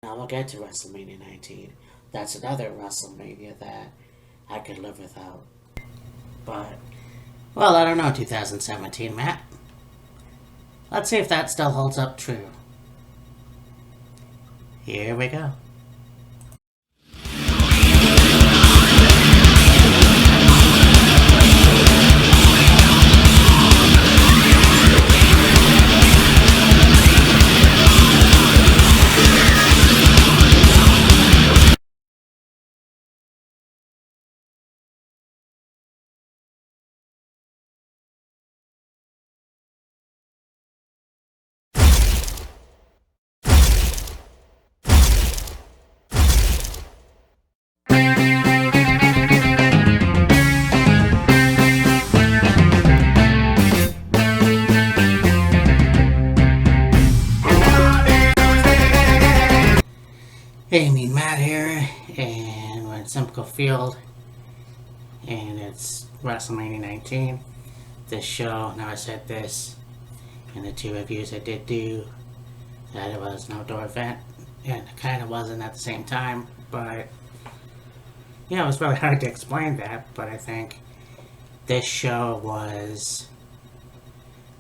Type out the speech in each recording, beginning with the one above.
Now we'll get to WrestleMania 19. That's another WrestleMania that I could live without. But, well, I don't know, 2017, Matt. Let's see if that still holds up true. Here we go. Hey, me Matt here, and we're at Simcoe Field, and it's WrestleMania 19. This show, now I said this in the two reviews I did do, that it was an outdoor event, and it kind of wasn't at the same time, but yeah, it was really hard to explain that, but I think this show was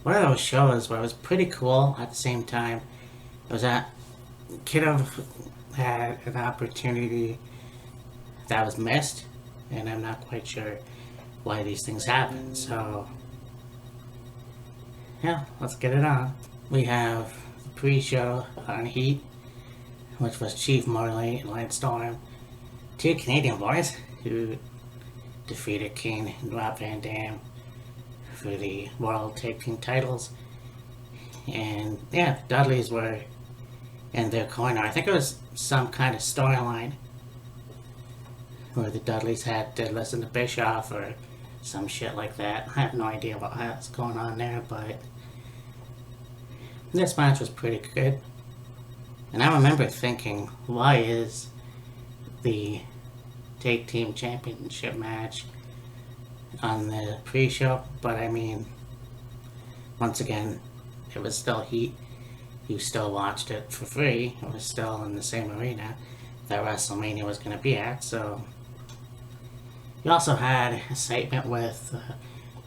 one of those shows where it was pretty cool at the same time. It was at could have had an opportunity that was missed, and I'm not quite sure why these things happen. So, yeah, let's get it on. We have the pre-show on Heat, which was Chief Morley and Lance Storm, two Canadian boys who defeated Kane and Rob Van Dam for the World Tag Team titles. And yeah, the Dudleys were in their corner. I think it was some kind of storyline where the Dudleys had to listen to Bischoff or some shit like that. I have no idea what's going on there, but this match was pretty good. And I remember thinking, why is the Tag Team Championship match on the pre-show? But I mean, once again, it was still Heat. You still watched it for free. It was still in the same arena that WrestleMania was going to be at. So you also had a segment with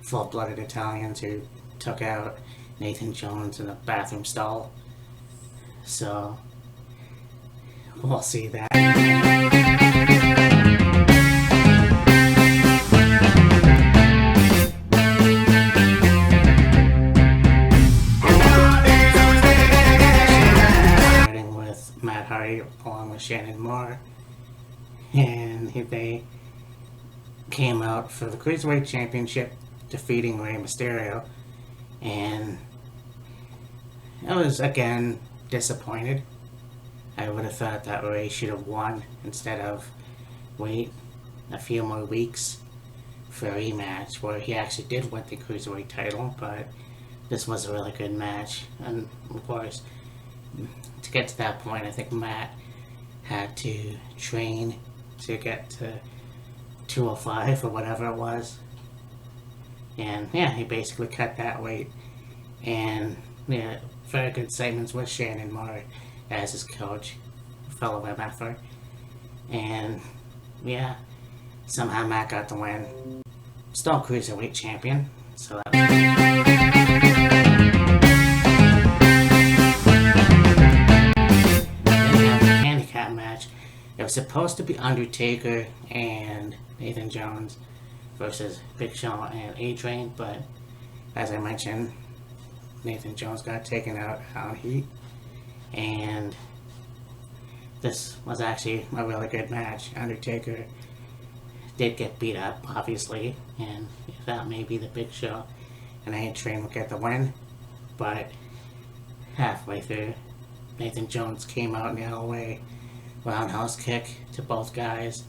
full-blooded Italians who took out Nathan Jones in a bathroom stall. So we'll see that. Along with Shannon Moore, and they came out for the Cruiserweight Championship, defeating Rey Mysterio, and I was again disappointed. I would have thought that Rey should have won instead of wait a few more weeks for a rematch where he actually did win the Cruiserweight title, but this was a really good match. And of course, to get to that point, I think Matt had to train to get to 205 or whatever it was. And yeah, he basically cut that weight. And yeah, very good segments with Shannon Moore as his coach, fellow MFer. And yeah, somehow Matt got the win. Still Cruiserweight champion, so that match. It was supposed to be Undertaker and Nathan Jones versus Big Show and A-Train, but as I mentioned, Nathan Jones got taken out on Heat, and this was actually a really good match. Undertaker did get beat up, obviously, and that may be the Big Show and A-Train would get the win, but halfway through, Nathan Jones came out in the LA roundhouse kick to both guys,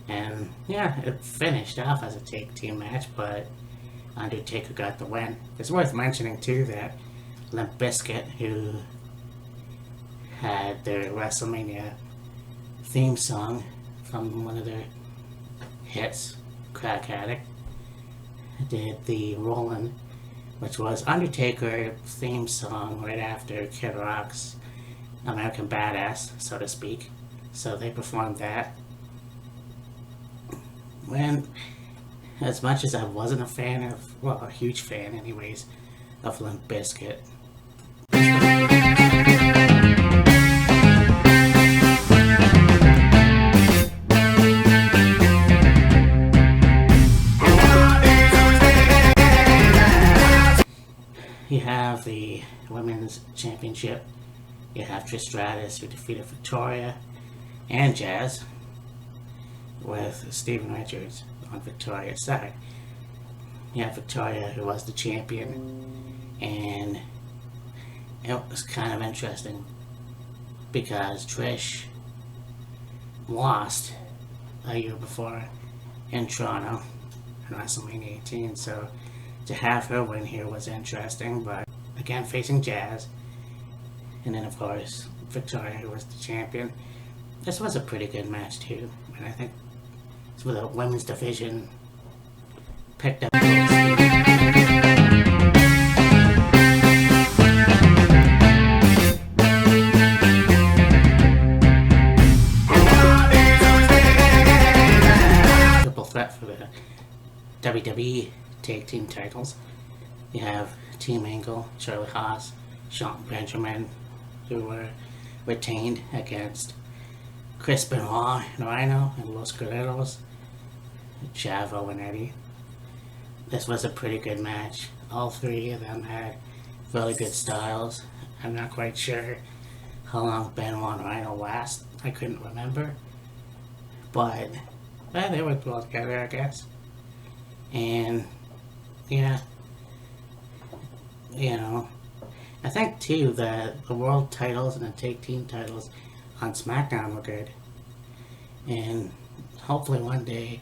and yeah, it finished off as a tag team match, but Undertaker got the win. It's worth mentioning too that Limp Bizkit, who had their WrestleMania theme song from one of their hits, Crack Addict, did the Rollin', which was Undertaker theme song right after Kid Rock's American Badass, so to speak. So they performed that. When, as much as I wasn't a fan of, well, a huge fan anyways, of Limp Bizkit, you have the Women's Championship. You have Trish Stratus, who defeated Victoria and Jazz, with Steven Richards on Victoria's side. You have Victoria, who was the champion, and it was kind of interesting because Trish lost a year before in Toronto in WrestleMania 18, so to have her win here was interesting, but again, facing Jazz, and then of course Victoria, who was the champion. This was a pretty good match too, and I think it's with the women's division picked up. Triple threat for the WWE tag team titles. You have Team Angle, Charlie Haas, Sean Benjamin, who were retained against Chris Benoit and Rhino and Los Guerreros, Chavo and Eddie. This was a pretty good match. All three of them had really good styles. I'm not quite sure how long Benoit and Rhino last. I couldn't remember. But they worked well together, I guess. And yeah, you know, I think too that the world titles and the tag team titles on SmackDown were good, and hopefully one day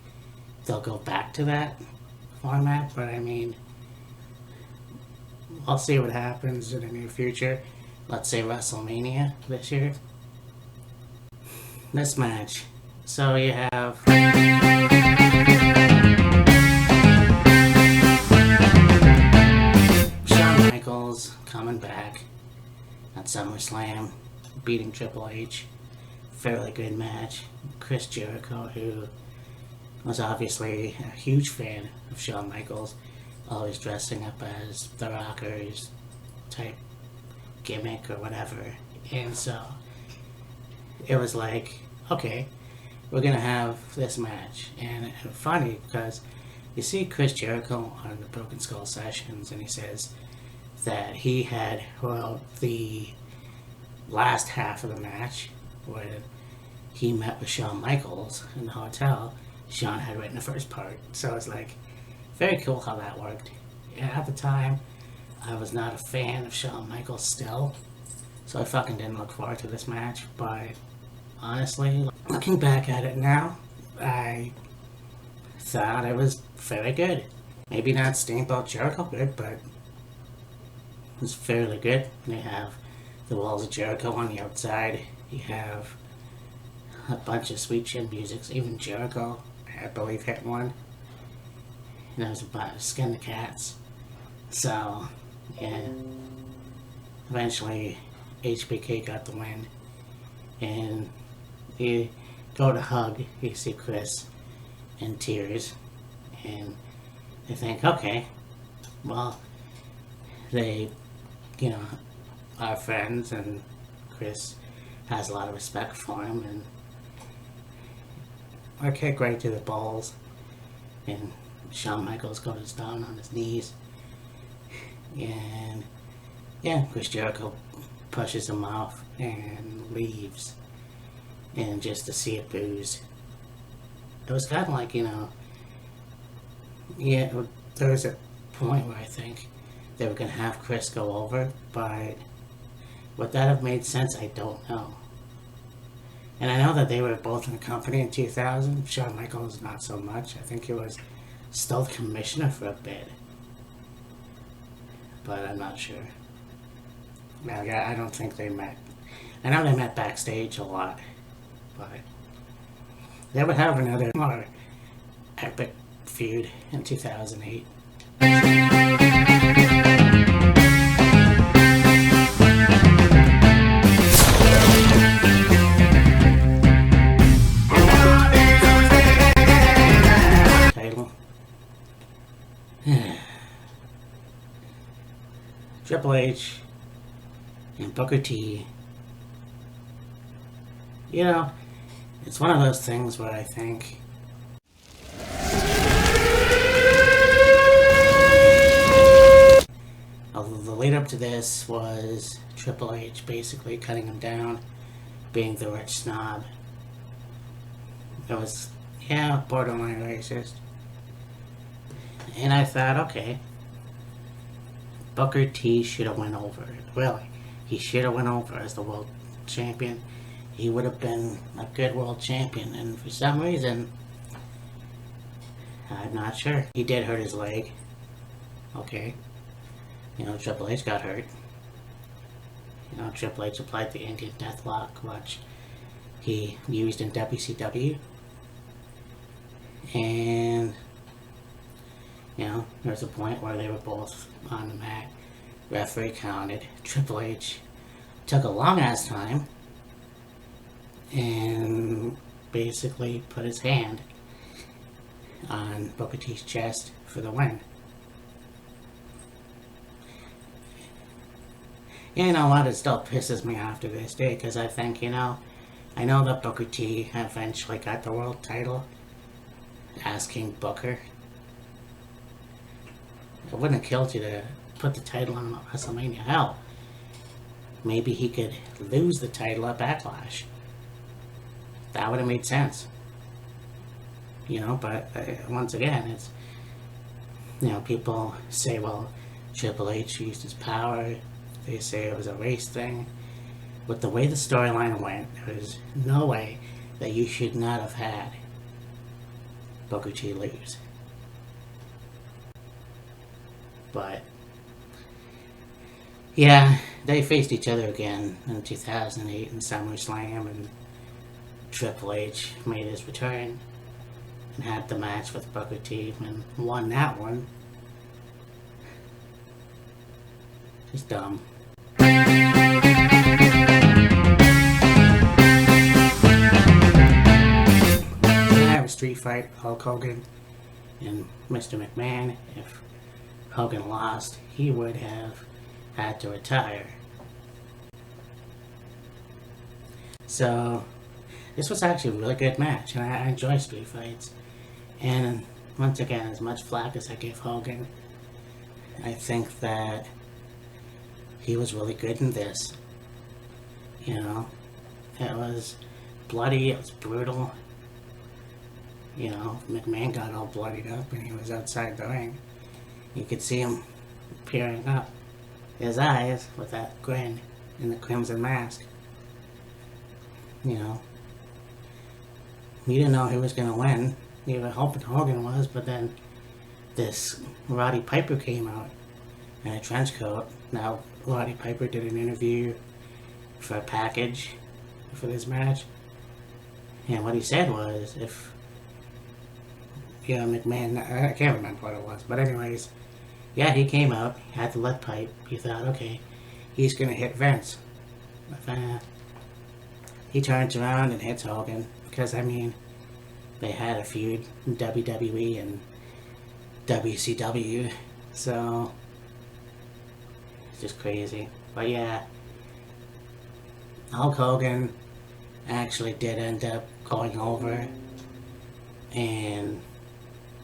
they'll go back to that format. But I mean, I'll see what happens in the near future. Let's say WrestleMania this year. This match, so you have coming back at SummerSlam, beating Triple H. Fairly good match. Chris Jericho, who was obviously a huge fan of Shawn Michaels, always dressing up as the Rockers type gimmick or whatever. And so it was like, okay, we're gonna have this match. And funny because you see Chris Jericho on the Broken Skull Sessions, and he says that he had, well, the last half of the match when he met with Shawn Michaels in the hotel, Shawn had written the first part. So it's like very cool how that worked. And at the time, I was not a fan of Shawn Michaels still, so I fucking didn't look forward to this match. But honestly, looking back at it now, I thought it was very good. Maybe not Steamboat Jericho good, but it's fairly good. They have the Walls of Jericho on the outside. You have a bunch of sweet chin musics. Even Jericho, I believe, hit one. And there was a bunch of Skin the Cats. So, yeah. Eventually, HBK got the win. And you go to hug, you see Chris in tears. And you think, okay, well, they, you know, are friends, and Chris has a lot of respect for him, and I kick right to the balls, and Shawn Michaels goes down on his knees, and yeah, Chris Jericho pushes him off and leaves, and just to see it booze. It was kind of like, you know, yeah, there was a point where I think they were going to have Chris go over, but would that have made sense? I don't know. And I know that they were both in the company in 2000. Shawn Michaels, not so much. I think he was still the commissioner for a bit. But I'm not sure. I don't think they met. I know they met backstage a lot, but they would have another more epic feud in 2008. Triple H and Booker T, you know, it's one of those things where I think the lead up to this was Triple H basically cutting him down, being the rich snob. It was, yeah, borderline racist. And I thought, okay, Booker T should have went over. Really, he should have went over as the world champion. He would have been a good world champion. And for some reason, I'm not sure. He did hurt his leg. Okay. You know, Triple H got hurt. You know, Triple H applied the Indian Deathlock, which he used in WCW. And, you know, there was a point where they were both on the mat. Referee counted. Triple H took a long ass time and basically put his hand on Booker T's chest for the win. You know what, it still pisses me off to this day, because I think, you know, I know that Booker T eventually got the world title, asking Booker. It wouldn't have killed you to put the title on WrestleMania. Hell, maybe he could lose the title at Backlash. That would have made sense. You know, but once again, it's, you know, people say, well, Triple H used his power. They say it was a race thing. With the way the storyline went, there's no way that you should not have had Booker T lose. But, yeah, they faced each other again in 2008 in SummerSlam, and Triple H made his return and had the match with Booker T and won that one. Just dumb. Have a street fight, Hulk Hogan and Mr. McMahon. If Hogan lost, he would have had to retire. So, this was actually a really good match, and I enjoy street fights. And once again, as much flack as I give Hogan, I think that he was really good in this. You know, it was bloody, it was brutal. You know, McMahon got all bloodied up and he was outside the ring. You could see him peering up his eyes with that grin in the crimson mask. You know, we didn't know who was going to win. We were hoping Hogan was, but then this Roddy Piper came out in a trench coat. Now, Roddy Piper did an interview for a package for this match, and what he said was, if, you know, McMahon, I can't remember what it was, but anyways, yeah, he came out, he had the lead pipe, he thought, okay, he's gonna hit Vince. But he turns around and hits Hogan, because, I mean, they had a feud in WWE and WCW, so it's just crazy. But yeah, Hulk Hogan actually did end up going over, and,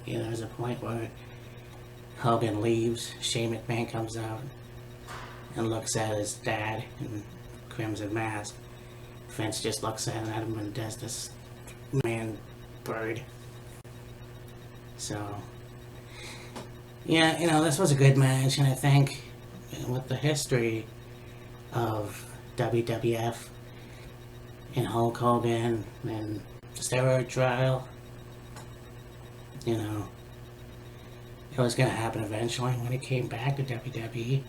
you know, there's a point where Hogan leaves, Shane McMahon comes out and looks at his dad in crimson mask. Vince just looks at him and does this man bird. So, yeah, you know, this was a good match, and I think with the history of WWF and Hulk Hogan and the steroid trial, you know, it was going to happen eventually when he came back to WWE.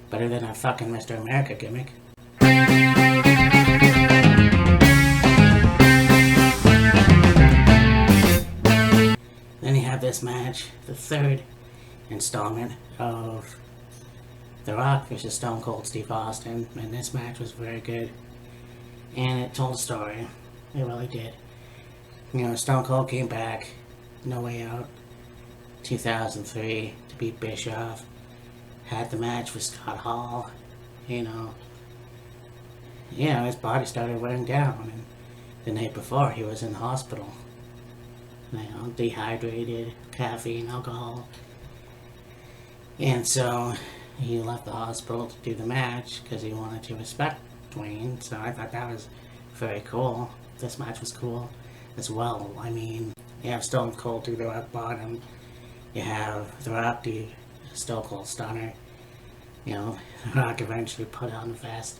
Better than a fucking Mr. America gimmick. Then you have this match, the third installment of The Rock vs. Stone Cold Steve Austin, and this match was very good, and it told a story. It really did. You know, Stone Cold came back, No Way Out, 2003 to beat Bischoff. Had the match with Scott Hall. You know, his body started wearing down, and the night before he was in the hospital. Dehydrated, caffeine, alcohol. And so he left the hospital to do the match because he wanted to respect Dwayne. So I thought that was very cool. This match was cool as well. I mean, you have Stone Cold do the rock bottom. You have The Rock do Stone Cold Stunner. The Rock eventually put on the vest.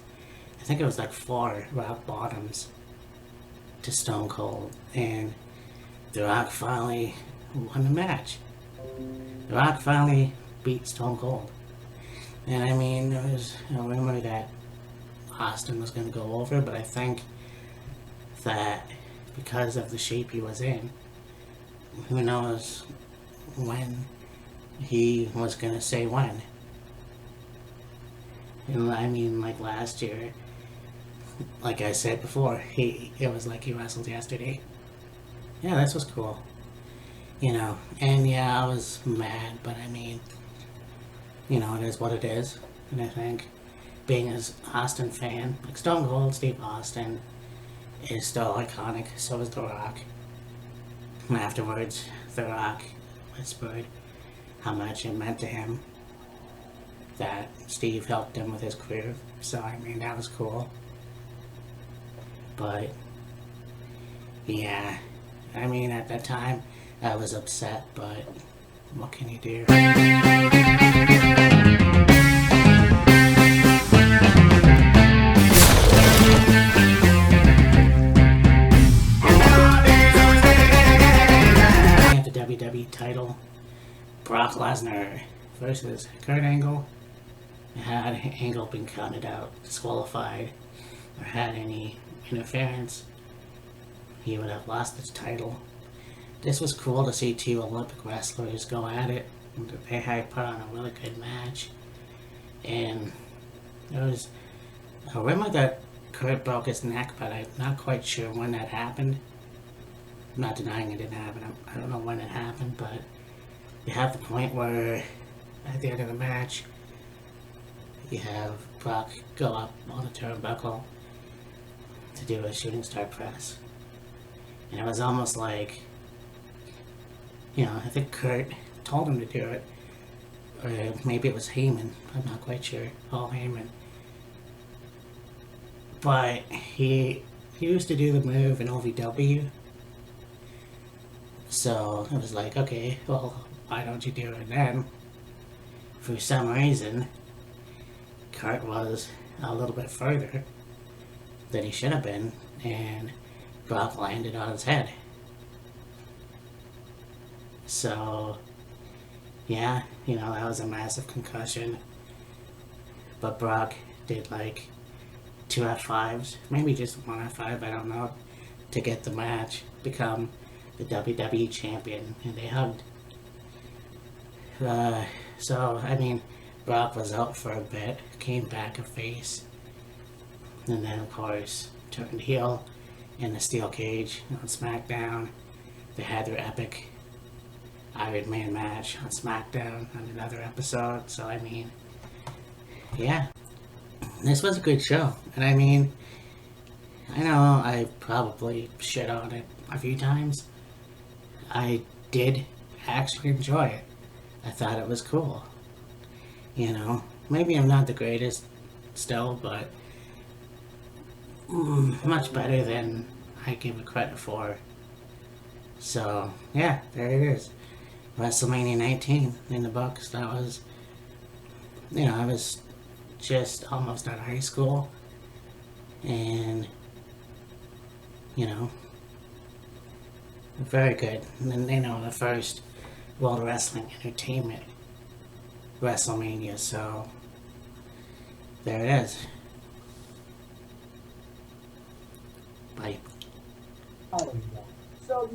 I think it was like 4 rock bottoms to Stone Cold. And The Rock finally won the match. The Rock finally beat Stone Cold. And I mean, there was a rumor that Austin was going to go over, but I think that because of the shape he was in, who knows when he was going to say when. And I mean, like last year, like I said before, it was like he wrestled yesterday. Yeah, this was cool. And yeah, I was mad, but I mean, it is what it is. And I think being an Austin fan, like Stone Cold Steve Austin is still iconic, so is The Rock. And afterwards, The Rock whispered how much it meant to him that Steve helped him with his career. So I mean, that was cool. But yeah, I mean, at that time I was upset, but what can you do? At the WWE title, Brock Lesnar versus Kurt Angle. Had Angle been counted out, disqualified, or had any interference, he would have lost his title. This was cool to see 2 Olympic wrestlers go at it. They had put on a really good match. And there was a rumor that Kurt broke his neck, but I'm not quite sure when that happened. I'm not denying it didn't happen. I don't know when it happened, but you have the point where at the end of the match, you have Brock go up on the turnbuckle to do a shooting star press. And it was almost like, I think Kurt told him to do it. Or maybe it was Heyman. I'm not quite sure. Paul Heyman. But he used to do the move in OVW. So it was like, okay, well, why don't you do it then? For some reason, Kurt was a little bit further than he should have been, and Brock landed on his head. So, yeah, that was a massive concussion. But Brock did like 2 F5s, maybe just 1 F5, I don't know, to get the match, become the WWE champion, and they hugged. So, I mean, Brock was out for a bit, came back a face, and then of course turned heel in the steel cage on SmackDown. They had their epic Iron Man match on SmackDown on another episode. So I mean, yeah, this was a good show. And I mean, I know I probably shit on it a few times. I did actually enjoy it. I thought it was cool. Maybe I'm not the greatest still, but much better than I give it credit for. So, yeah, there it is. WrestleMania 19 in the books. That was, I was just almost out of high school. And, very good. And then, the first World Wrestling Entertainment WrestleMania, so there it is. Bye. So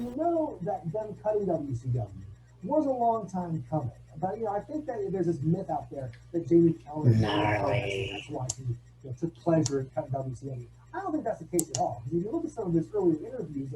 that them cutting WCW was a long time coming. But I think that there's this myth out there that Jamie Keller that's why he took pleasure in cutting WCW. I don't think that's the case at all. Because if you look at some of his earlier interviews,